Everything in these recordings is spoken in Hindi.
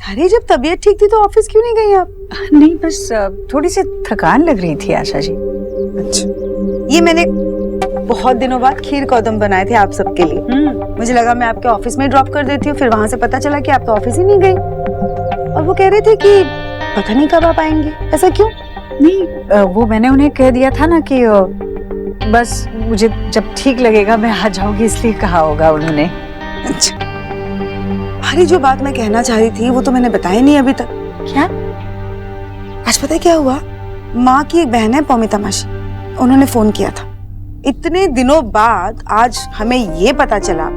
अरे जब तबीयत ठीक थी तो ऑफिस क्यों नहीं गई आप? नहीं, बस थोड़ी सी थकान लग रही थी आशा जी। अच्छा, ये मैंने बहुत दिनों बाद खीर कौदम बनाए थे आप सबके लिए। मुझे लगा मैं आपके ऑफिस में ड्रॉप कर देती हूँ, फिर वहां से पता चला कि आप तो ऑफिस ही नहीं गई और वो कह रहे थे कि पता नहीं कब आप आएंगे। ऐसा क्यों? नहीं, वो मैंने उन्हें कह दिया था ना कि बस मुझे जब ठीक लगेगा मैं आ जाऊंगी, इसलिए कहा होगा उन्होंने। अच्छा, अरे जो बात मैं कहना चाह रही थी वो तो मैंने बताया नहीं अभी तक। क्या? आज पता है क्या हुआ? माँ की एक बहन है पौमिता मासी, उन्होंने फोन किया था। इतने दिनों बाद आज हमें ये पता चला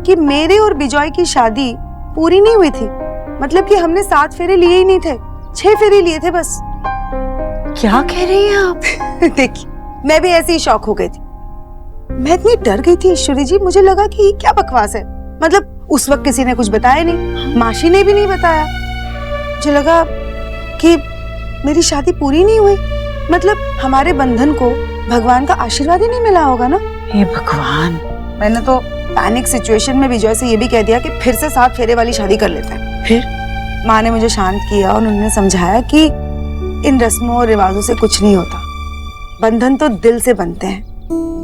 कि मेरे और बिजॉय की शादी पूरी नहीं हुई थी। मतलब कि हमने 7 फेरे लिए ही नहीं थे, 6 फेरे लिए थे बस। क्या कह रही हैं आप? देखिए, मैं भी ऐसे ही शॉक हो गई थी। मैं इतनी डर गई थी ईश्वरी जी, मुझे लगा कि ये क्या बकवास है। मतलब उस वक्त किसी ने कुछ बताया नहीं, मासी ने भी नहीं बताया। मुझे लगा कि मेरी शादी पूरी नहीं हुई, मतलब हमारे बंधन को भगवान का आशीर्वाद ही नहीं मिला होगा ना। हे भगवान। मैंने तो पैनिक सिचुएशन में विजय से ये भी कह दिया कि फिर से 7 फेरे वाली शादी कर लेते हैं। फिर माँ ने मुझे शांत किया और उन्होंने समझाया कि इन रस्मों और रिवाजों से कुछ नहीं होता, बंधन तो दिल से बनते हैं।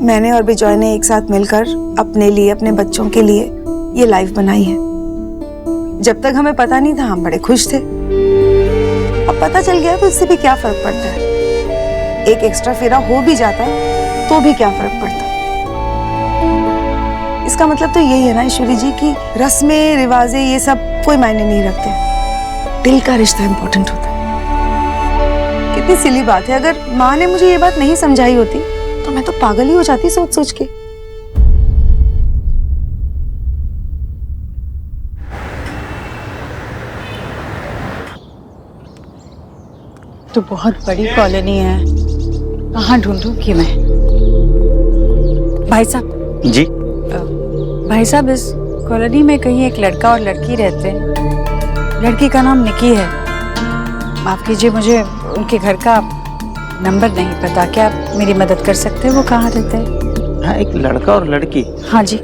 मैंने और विजय ने एक साथ मिलकर अपने लिए, अपने बच्चों के लिए ये लाइफ बनाई है। जब तक हमें पता नहीं था हम बड़े खुश थे, अब पता चल गया तो इससे भी क्या फर्क पड़ता है। एक एक्स्ट्रा फेरा हो भी जाता तो भी क्या फर्क पड़ता। इसका मतलब तो यही है ना ईश्वरी जी कि रस्में रिवाजें ये सब कोई मायने नहीं रखते, दिल का रिश्ता इंपॉर्टेंट होता है। कितनी सिली बात है, अगर माँ ने मुझे ये बात नहीं समझाई होती तो मैं तो पागल ही हो जाती सोच सोच के। तो बहुत बड़ी कॉलोनी है, कहाँ ढूंढूंगी मैं? भाई साहब जी। भाई साहब, इस कॉलोनी में कहीं एक लड़का और लड़की रहते हैं। लड़की का नाम निकी है। माफ कीजिए, मुझे उनके घर का नंबर नहीं पता, क्या आप मेरी मदद कर सकते हैं? वो कहाँ रहते हैं? हाँ, एक लड़का और लड़की। हाँ जी।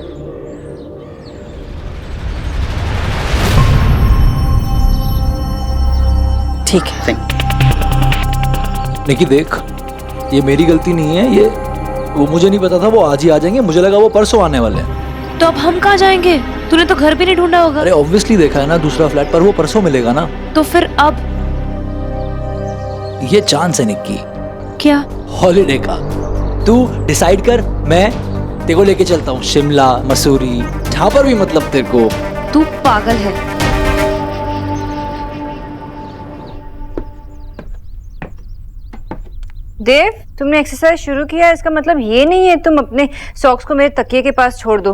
ठीक है। निकी देख, ये मेरी गलती नहीं है, ये वो मुझे नहीं पता था वो आज ही आ जाएंगे, मुझे लगा वो परसों आने वाले हैं। तो अब हम कहाँ जाएंगे? तूने तो घर भी नहीं ढूंढा होगा। अरे ऑब्वियसली देखा है ना दूसरा फ्लैट, पर वो परसों मिलेगा ना। तो फिर अब ये चांस है निक्की, क्या? हॉलीडे का। तू डिसाइड कर, मैं तेरे को लेके चलता हूँ शिमला, मसूरी, जहाँ पर भी मतलब तेरे को। तू पागल है। देव, तुमने एक्सरसाइज शुरू किया, इसका मतलब ये नहीं है तुम अपने सॉक्स को मेरे तकिए के पास छोड़ दो।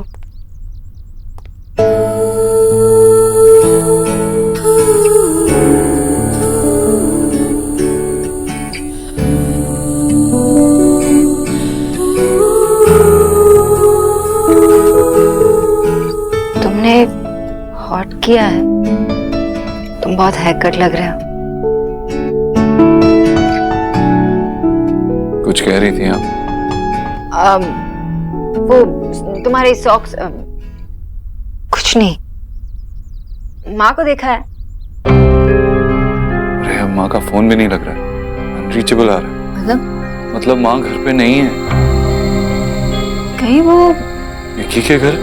तुमने हॉट किया है, तुम बहुत हैकर लग रहे हो। कुछ कह रही थी आप? वो तुम्हारे सॉक्स कुछ नहीं। माँ को देखा है? अरे अब माँ का फोन भी नहीं लग रहा है, अनरीचेबल आ रहा है। मतलब माँ घर पे नहीं है। कहीं वो निक्की के घर?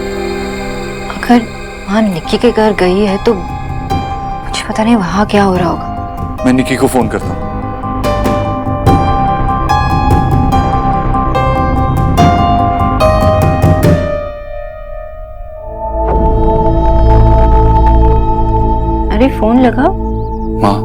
अगर माँ निक्की के घर गई है तो मुझे पता नहीं वहां क्या हो रहा होगा। मैं निक्की को फोन करता हूँ। अरे फोन लगा। माँ,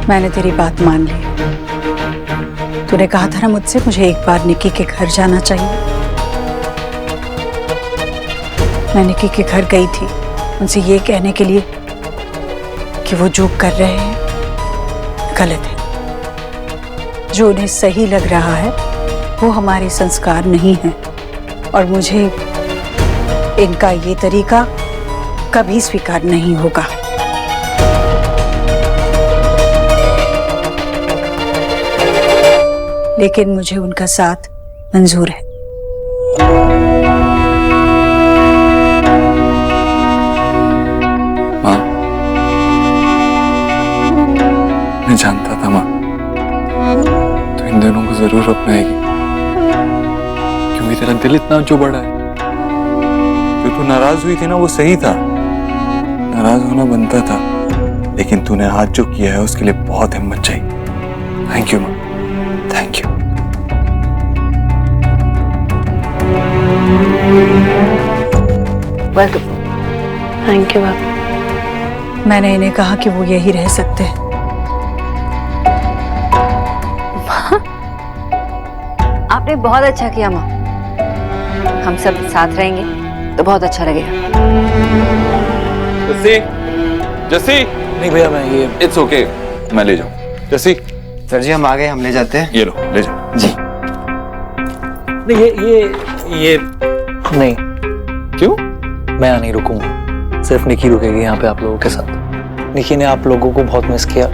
मैंने तेरी बात मान ली। तूने कहा था ना मुझसे, मुझे एक बार निक्की के घर जाना चाहिए। मैं निक्की के घर गई थी उनसे ये कहने के लिए कि वो जो कर रहे हैं गलत है। जो उन्हें सही लग रहा है वो हमारे संस्कार नहीं है, और मुझे इनका ये तरीका कभी स्वीकार नहीं होगा। लेकिन मुझे उनका साथ मंजूर है। माँ, मैं जानता था माँ तो इन दोनों को जरूर अपनाएगी, क्योंकि तेरा दिल इतना जो बड़ा है। जो तू नाराज हुई थी ना वो सही था, नाराज होना बनता था, लेकिन तूने आज जो किया है उसके लिए बहुत हिम्मत चाहिए। थैंक यू माँ, thank you. Welcome. Thank you बाबा। मैंने इन्हें कहा कि वो यही रह सकते हैं। आपने बहुत अच्छा किया माँ, हम सब साथ रहेंगे तो बहुत अच्छा लगेगा। जस्सी, जस्सी। नहीं भैया, मैं ये इट्स ओके, मैं ले जाऊं। जस्सी। सर जी हम आ गए, हम ले जाते हैं। ये लो, ले जाओ जी। नहीं, ये नहीं, क्यों? मैं यहाँ नहीं रुकूंगा। सिर्फ निकी रुकेगी यहाँ पे आप लोगों के साथ। निकी ने आप लोगों को बहुत मिस किया,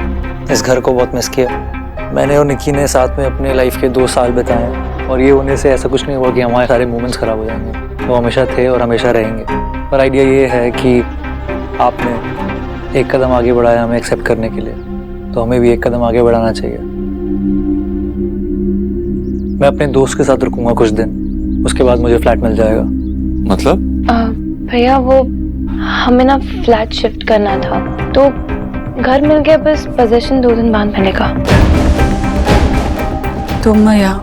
इस घर को बहुत मिस किया। मैंने और निकी ने साथ में अपने लाइफ के 2 साल बिताए, और ये होने से ऐसा कुछ नहीं हुआ कि हमारे सारे मोमेंट्स खराब हो जाएंगे। वो हमेशा थे और हमेशा रहेंगे। पर आइडिया ये है कि आपने एक कदम आगे बढ़ाया हमें एक्सेप्ट करने के लिए, तो हमें भी एक कदम आगे बढ़ाना चाहिए। मैं अपने दोस्त के साथ रुकूंगा कुछ दिन, उसके बाद मुझे फ्लैट मिल जाएगा। मतलब? भैया वो हमें ना फ्लैट शिफ्ट करना था, तो घर मिल गया, बस पोजीशन 2 दिन बाद मिलेगा। तुम यहाँ,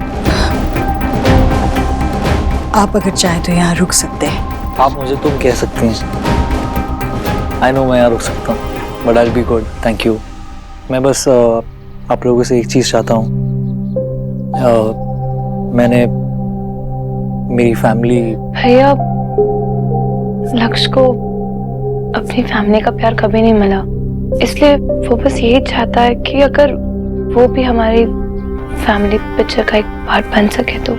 आप अगर चाहे तो यहाँ रुक सकते हैं। आप मुझे तुम कह सकती हैं। आई नो मैं यहाँ रुक सकता हूँ, but I will be good, thank you. मैं बस आप लोगों से एक चीज़ चाहता हूँ। मैंने मेरी फैमिली। भैया लक्ष्य को अपनी फैमिली का प्यार कभी नहीं मिला, इसलिए वो बस यही चाहता है कि अगर वो भी हमारी फैमिली पिक्चर का एक पार्ट बन सके तो।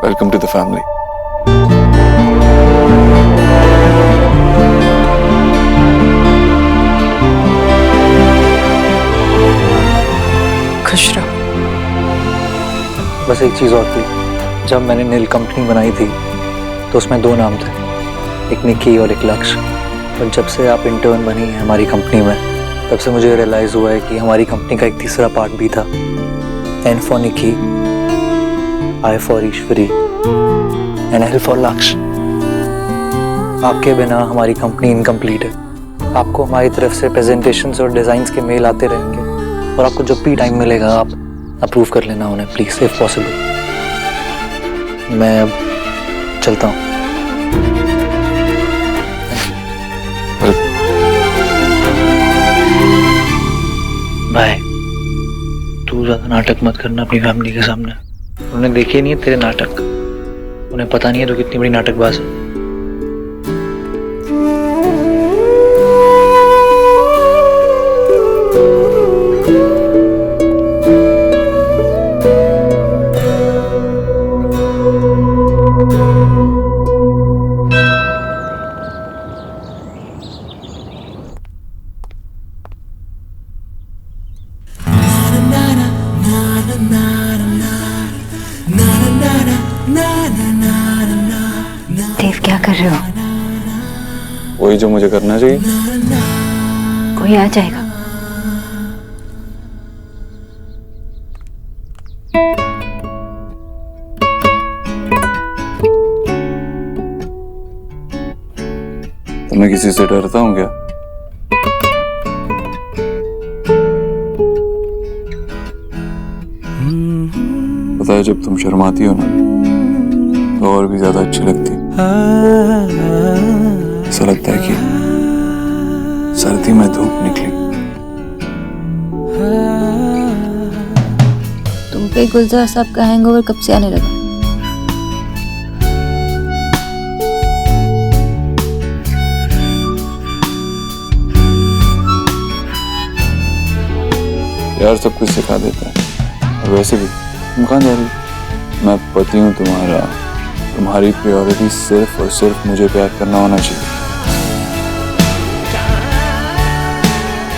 Welcome to the family. खुश रहो। बस एक चीज़ और थी, जब मैंने नील कंपनी बनाई थी तो उसमें 2 नाम थे, एक निकी और एक लक्ष्य। और जब से आप इंटर्न बनी है हमारी कंपनी में, तब से मुझे रियलाइज़ हुआ है कि हमारी कंपनी का एक तीसरा पार्ट भी था। N for Nikki, I for Ishwari, and L for Lakshya. आपके बिना हमारी कंपनी इनकम्प्लीट है। आपको हमारी तरफ से प्रेजेंटेशंस और डिज़ाइंस के मेल आते रहेंगे, और आपको जब भी टाइम मिलेगा आप अप्रूव कर लेना उन्हें प्लीज़, इफ पॉसिबल। मैं अब चलता हूँ। बाय। तू ज़्यादा नाटक मत करना अपनी फैमिली के सामने। उन्हें देखे नहीं है तेरे नाटक, उन्हें पता नहीं है तू कितनी बड़ी नाटकबाज है। देव क्या कर रहे हो? वही जो मुझे करना चाहिए। कोई आ जाएगा। तो मैं किसी से डरता हूँ क्या? पता है जब तुम शर्माती हो ना तो और भी ज्यादा अच्छी लगती है। ऐसा लगता है कि सर्दी में धूप निकली। तुम पे गुलजार साहब का हैंगओवर कब से आने लगा? यार सब कुछ सिखा देता है। और वैसे भी तुम कहाँ जा रही हो? मैं पति हूँ तुम्हारा, तुम्हारी प्रायोरिटी सिर्फ और सिर्फ मुझे प्यार करना होना चाहिए।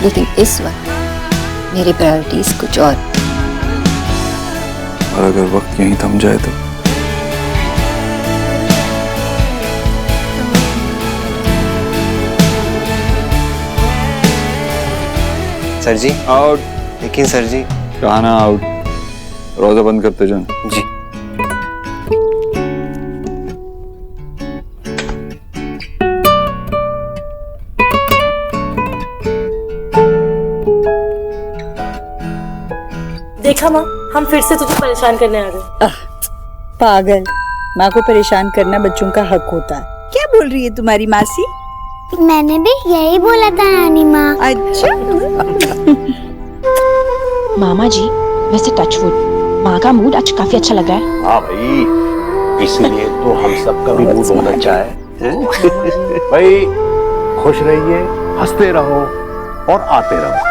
लेकिन इस वक्त मेरी प्रायोरिटीज कुछ और अगर वक्त यहीं थम जाए तो? सर जी आउट। लेकिन सर जी कहाँ ना आउट, रोजा बंद करते जाना। जी। देखा माँ, हम फिर से तुझे परेशान करने आ गए। पागल, माँ को परेशान करना बच्चों का हक होता है। क्या बोल रही है तुम्हारी मासी? मैंने भी यही बोला था नानी माँ। अच्छा। मामा जी, वैसे टचवुड माँ का मूड आज काफी अच्छा लग रहा है। हाँ भाई, इसलिए तो हम सबका भी मूड बहुत अच्छा है, हैं? भाई खुश रहिए, हंसते रहो और आते रहो।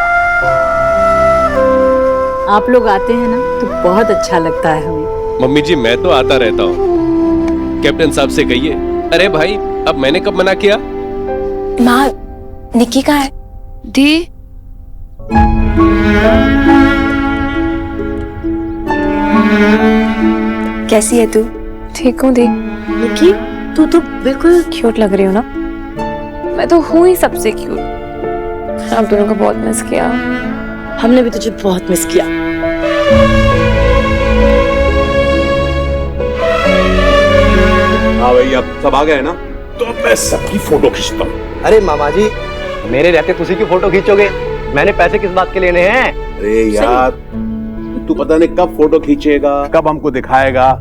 आप लोग आते हैं ना तो बहुत अच्छा लगता है हमें। मम्मी जी मैं तो आता रहता हूँ, कैप्टन साहब से कहिए। अरे भाई अब मैंने कब मना किया? माँ, निक्की कहाँ है? दी कैसी है तू? ठीक हूँ दी। निकी, तू तो बिल्कुल क्यूट लग रही हो ना? मैं तो हूँ ही सबसे क्यूट। आप दोनों को बहुत मिस किया। हमने भी तुझे बहुत मिस किया। हाँ भाई अब सब आ गए ना, तो मैं सबकी फोटो खींचता हूँ। अरे मामा जी, मेरे रहते तुझी की फोटो खींचोगे? मैंने पैसे किस बात के लेने हैं? अरे यार तू पता नहीं कब फोटो खींचेगा, कब हमको दिखाएगा।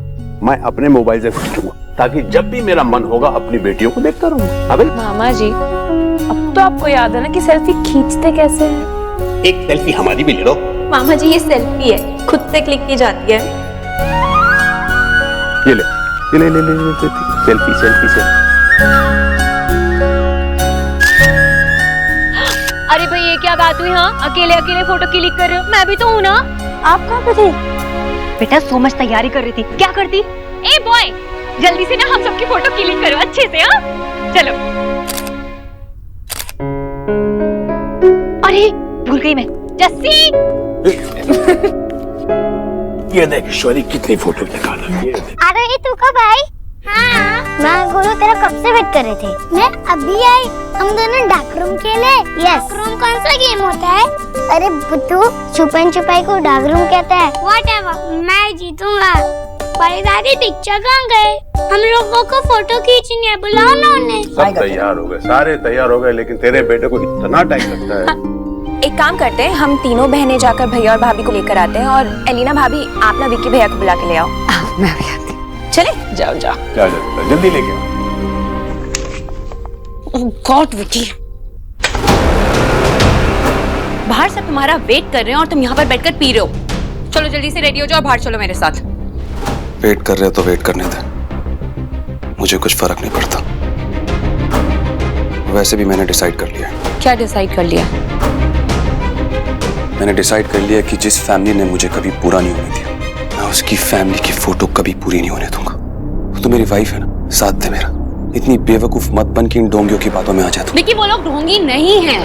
मैं अपने मोबाइल से खींचूंगा ताकि जब भी मेरा मन होगा अपनी बेटियों को देखता रहूंगा। अबे मामा जी, अब तो आपको याद है ना कि सेल्फी खींचते कैसे हैं? एक सेल्फी हमारी भी ले लो। मामा जी, ये सेल्फी है, खुद से क्लिक की जाती है। ये ले ले ले ले ले सेल्फी सेल्फी से। अरे भाई ये क्या बात हुई? हाँ, अकेले अकेले फोटो क्लिक कर रहे हो? मैं भी तो हूँ ना। आप कहाँ पे थे? बेटा सो मच तैयारी कर रही थी। क्या करती? ए बॉय, जल्दी से ना हम सबकी फोटो क्लिक करो अच्छे से। हाँ चलो। अरे भूल गई मैं। जस्सी ये देख ईश्वरी कितनी फोटो निकाला। अरे तू कब आई? हाँ, मैं गोलू तेरा कब से वेट कर रहे थे। मैं अभी आई। हम दोनों डार्क रूम खेले। यस। रूम कौन सा गेम होता है? अरे बुद्धू, छुपन छुपाई को डार्क रूम कहता है। व्हाटएवर, मैं जीतूंगा। बड़ी दादी पिक्चर कहाँ गए? हम लोगों को फोटो खींचनी है, बुलाओ ना उन्हें। सब तैयार हो गए, सारे तैयार हो गए, लेकिन तेरे बेटे को इतना टाइम लगता है। एक काम करते हैं, हम तीनों बहनें जाकर भैया और भाभी को लेकर आते हैं, और एलिना भाभी आप ना विक्की भैया को बुला के ले आओ। मैं भी आती हूँ। चले जाओ जाओ। जा जल्दी लेके आओ। गॉड विक्की, बाहर सब तुम्हारा वेट कर रहे हैं और तुम यहाँ पर बैठकर पी रहे हो। चलो जल्दी से रेडी हो जाओ और बाहर चलो मेरे साथ। वेट कर रहे हो तो वेट करने दे, मुझे कुछ फर्क नहीं पड़ता। वैसे भी मैंने डिसाइड कर लिया है। क्या डिसाइड कर लिया? मैंने डिसाइड कर लिया कि जिस फैमिली ने मुझे कभी पूरा नहीं होने दिया, मैं उसकी फैमिली की फोटो कभी पूरी नहीं होने दूंगा। वो तो मेरी वाइफ है ना, साथ दे मेरा। इतनी बेवकूफ मत बन कि इन डोंगियों की बातों में आ जाता। विक्की वो लोग ढोंगी नहीं है,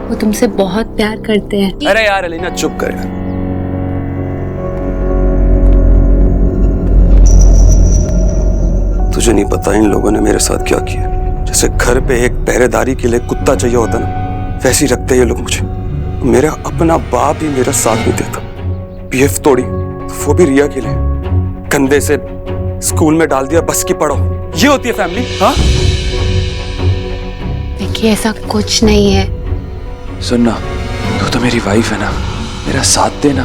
वो तुमसे बहुत प्यार करते हैं। अरे यार एलिना चुप कर यार। तुझे नहीं पता इन लोगों ने मेरे साथ क्या किया। जैसे घर पे एक पहरेदारी के लिए कुत्ता चाहिए होता ना, वैसे ही रखते ये लोग मुझे। मेरा अपना बाप ही मेरा साथ नहीं देता। पीएफ तोड़ी, वो भी रिया के लिए। कंधे से स्कूल में डाल दिया, बस की पढ़ो। ये होती है फैमिली? हाँ विक्की ऐसा कुछ नहीं है। सुनना, तू तो मेरी वाइफ है ना, मेरा साथ देना।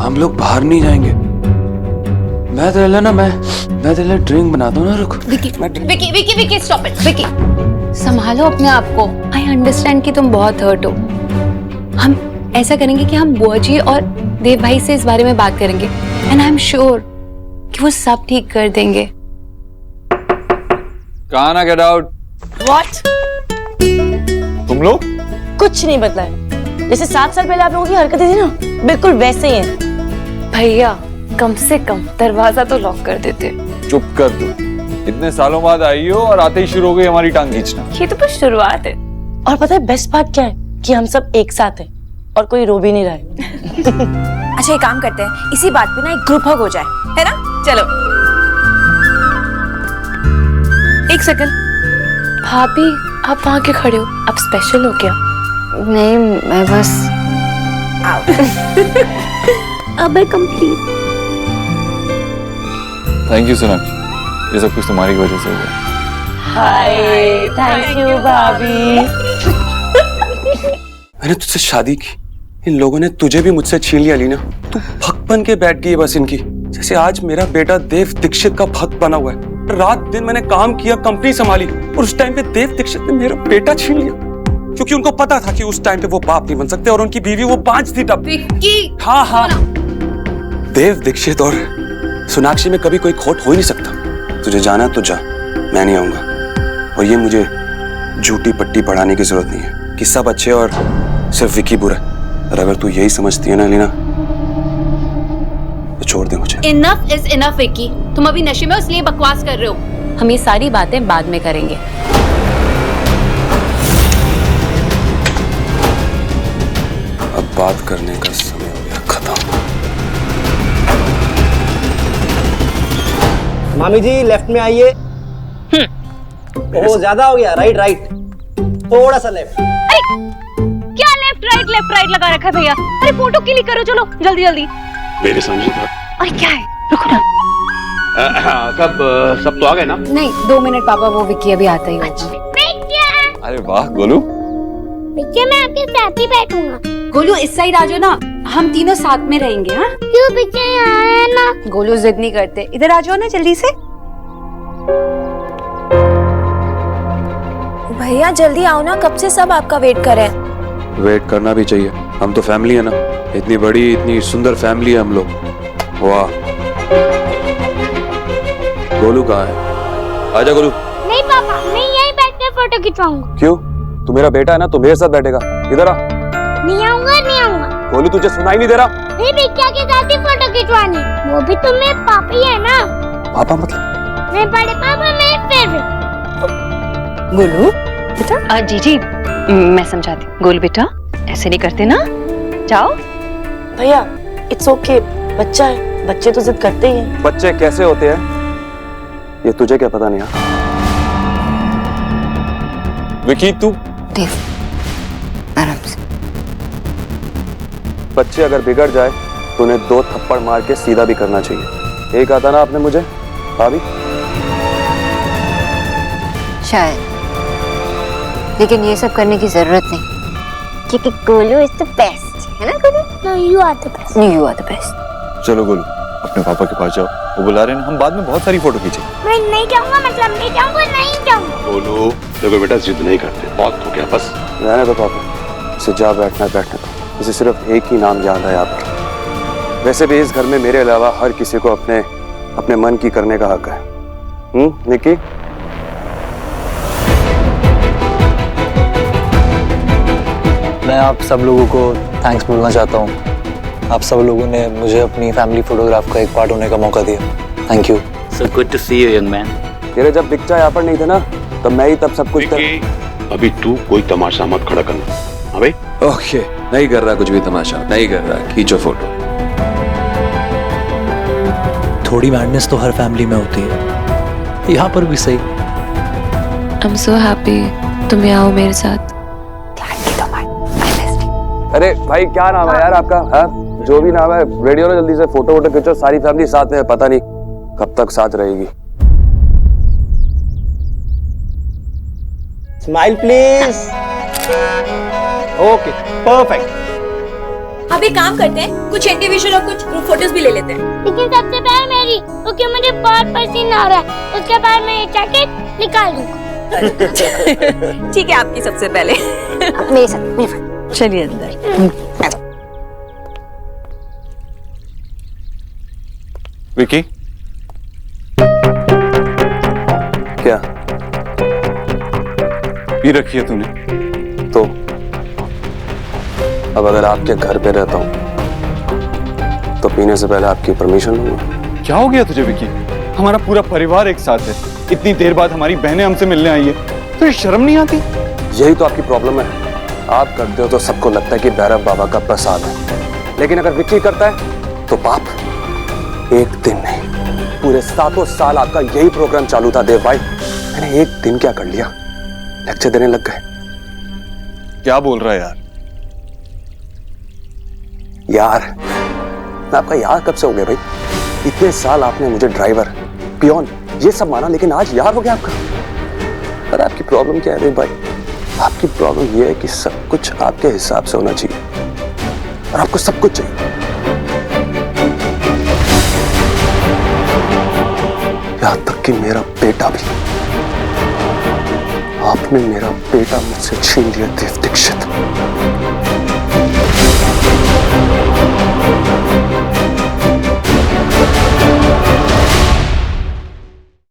हम लोग बाहर नहीं जाएंगे। मैं तेरे लिए ना मैं तेरे लिए ड्रिंक बनाता हूँ ना। रुक। Vicky Vicky Vicky Vicky stop it. विक्की संभालो अपने आप को। आई अंडरस्टैंड कि तुम बहुत हर्ट हो। हम ऐसा करेंगे कि हम बुआ जी और देव भाई से इस बारे में बात करेंगे एंड आई एम श्योर कि वो सब ठीक कर देंगे। कहाँ ना गेट आउट। What? तुम लोग कुछ नहीं बदला है। जैसे 7 साल पहले आप लोगों की हरकतें थी ना, बिल्कुल वैसे ही हैं। भैया कम से कम दरवाजा तो लॉक कर देते। चुप कर दो। इतने सालों बाद आई हो और आते ही शुरू हो गई हमारी टांग खींचना। ये तो बस शुरुआत है। और पता है बेस्ट बात क्या है? कि हम सब एक साथ हैं और कोई रो भी नहीं रहा है। अच्छा एक काम करते हैं, इसी बात पे ना एक ग्रुप हग हो जाए, है ना? चलो। एक सेकंड भाभी, आप वहां के खड़े हो, आप स्पेशल हो क्या? नहीं, मैं बस अब है कंप्लीट। थैंक यू सोनाक्षी, ये सब कुछ तुम्हारी वजह से हुआ। हाय, थैंक यू भाभी। मैंने तुझसे शादी की, इन लोगों ने तुझे भी मुझसे छीन लिया लीना। तू भक्त बन के बैठ गई है बस इनकी। जैसे आज मेरा बेटा देव दीक्षित का भक्त बना हुआ है। रात दिन मैंने काम किया, कंपनी संभाली, और उस टाइम पे देव दीक्षित ने मेरा बेटा छीन लिया, क्योंकि उनको पता था कि उस टाइम पे वो बाप नहीं बन सकते और उनकी बीवी वो बांझ थी तब। हाँ हाँ, देव दीक्षित और सोनाक्षी में कभी कोई खोट हो ही नहीं सकता। तुझे जाना तो जा, मैं नहीं आऊंगा। और ये मुझे झूठी पट्टी पढ़ाने की जरूरत नहीं है कि सब अच्छे और सिर्फ विकी बुरा। और अगर तू यही समझती है ना लीना, तो छोड़ दे मुझे। इनफ इज इनफ विकी, तुम अभी नशे में हो इसलिए बकवास कर रहे हो। हम ये सारी बातें बाद में करेंगे। अब बात करने का समय हो गया खत्म। मामी जी लेफ्ट में आइए। ओह ज्यादा हो गया, राइट राइट, थोड़ा सा लेफ्ट। क्या लेफ्ट राइट लगा रखा है भैया? अरे फोटो क्लिक करो, चलो जल्दी जल्दी। मेरे समझ था। अरे क्या है, रुको ना। सब तो आ गए ना? नहीं 2 मिनट पापा, वो विकी अभी आता ही होगा। अरे वाह गोलू, बिच्चा मैं आपके साथ ही बैठूंगा। गोलू इस साइड आ जाओ ना, हम तीनों साथ में रहेंगे। हाँ क्यों बिच्चा यहाँ है ना? गोलू जिद नहीं करते, इधर आ जाओ ना जल्दी से। भैया जल्दी आओ ना, कब से सब आपका वेट कर रहे हैं। वेट करना भी चाहिए, हम तो फैमिली है ना। इतनी बड़ी इतनी सुंदर फैमिली है हम लोग। वाह, गोलू कहाँ है? आजा गोलू। नहीं पापा, मैं यहीं बैठ कर फोटो खिंचवाऊंगा। क्यों? तू मेरा बेटा है ना, तू मेरे साथ बैठेगा। इधर आ। नहीं आऊंगा। गोलू तुझे सुनाई नहीं दे रहा? नहीं, बिच्चा के साथ ही फोटो खिंचवानी। वो भी तो मेरे पापा ही है ना। पापा मतलब? मैं बड़े पापा, मेरे फेवरेट। गोलू बेटा, जी मैं समझाती हूँ। गोलू बेटा ऐसे नहीं करते ना, जाओ। भैया इट्स ओके, बच्चा है, बच्चे तो जिद करते ही हैं। बच्चे कैसे होते हैं ये तुझे क्या पता नहीं? विकी तू देव आराम से। बच्चे अगर बिगड़ जाए तो उन्हें 2 थप्पड़ मार के सीधा भी करना चाहिए। एक आता ना आपने मुझे भाभी। शायद, लेकिन ये सब करने की जरूरत नहीं, क्योंकि गोलू इज द बेस्ट, है ना Golu? No, you are the best. No, you are the best. चलो गोलू अपने पापा के पास जाओ, वो बुला रहे हैं, हम बाद में बहुत सारी फोटो खींचेंगे। मैं नहीं जाऊंगा, मतलब नहीं जाऊंगा। बोलो देखो बेटा, जिद नहीं करते, बहुत हो गया बस। रहने दो पापा, इसे जा बैठना है बैठने दो। इसे सिर्फ एक ही नाम याद है आपका। वैसे भी इस घर में मेरे अलावा हर किसी को अपने मन की करने का हक है। निकी? मैं आप सब लोगों को थैंक्स बोलना चाहता हूँ। आप सब लोगों ने मुझे अपनी फैमिली फोटोग्राफ का एक पार्ट होने का मौका दिया। Thank you. So good to see you, young man. तेरे जब बिच्चा यहाँ पर नहीं थे ना, तब मैं ही तब सब कुछ अभी तू कोई तमाशा मत खड़ा करना। हाँ भाई? ओके, नहीं कर रहा कुछ भी तमाशा, नहीं कर रहा। खींचो फोटो। थोड़ी मैडनेस तो हर फैमिली में होती है, यहाँ पर भी सही। आई एम सो हैप्पी तुम यहाँ हो मेरे साथ। अरे भाई क्या नाम है यार आपका? हाँ जो भी नाम है, रेडियो लो जल्दी से, फोटो वोटो खींचो। सारी फैमिली साथ में है, पता नहीं कब तक साथ रहेगी। Smile please. Okay perfect. अब एक काम करते हैं, कुछ इंडिविजुअल और कुछ ग्रुप फोटोज भी ले लेते हैं। लेकिन सबसे पहले मेरी, क्योंकि मुझे बहुत पसीना आ रहा है। उसके बाद मैं ये जैकेट निकाल दूंगा। ठीक है, आपकी सबसे पहले। मेरे साथ चलिए अंदर। विकी, क्या पी रखी है तूने? तो अब अगर आपके घर पे रहता हूँ तो पीने से पहले आपकी परमिशन लूंगा। क्या हो गया तुझे विकी? हमारा पूरा परिवार एक साथ है, इतनी देर बाद हमारी बहनें हमसे मिलने आई है, तो ये शर्म नहीं आती? यही तो आपकी प्रॉब्लम है, आप करते हो तो सबको लगता है कि भैरव बाबा का प्रसाद है, लेकिन अगर विक्की करता है तो पाप। एक दिन नहीं, पूरे 7 साल आपका यही प्रोग्राम चालू था देव भाई। मैंने एक दिन क्या कर लिया, लेक्चर देने लग गए। क्या बोल रहा है यार? यार मैं आपका यार कब से हो गया भाई? इतने साल आपने मुझे ड्राइवर, पियोन ये सब माना, लेकिन आज यार हो गया आपका। पर आपकी प्रॉब्लम क्या है देव भाई? आपकी प्रॉब्लम ये है कि सब कुछ आपके हिसाब से होना चाहिए और आपको सब कुछ चाहिए। यहां तक कि मेरा बेटा भी। आपने मेरा बेटा मुझसे छीन लिया देव दीक्षित।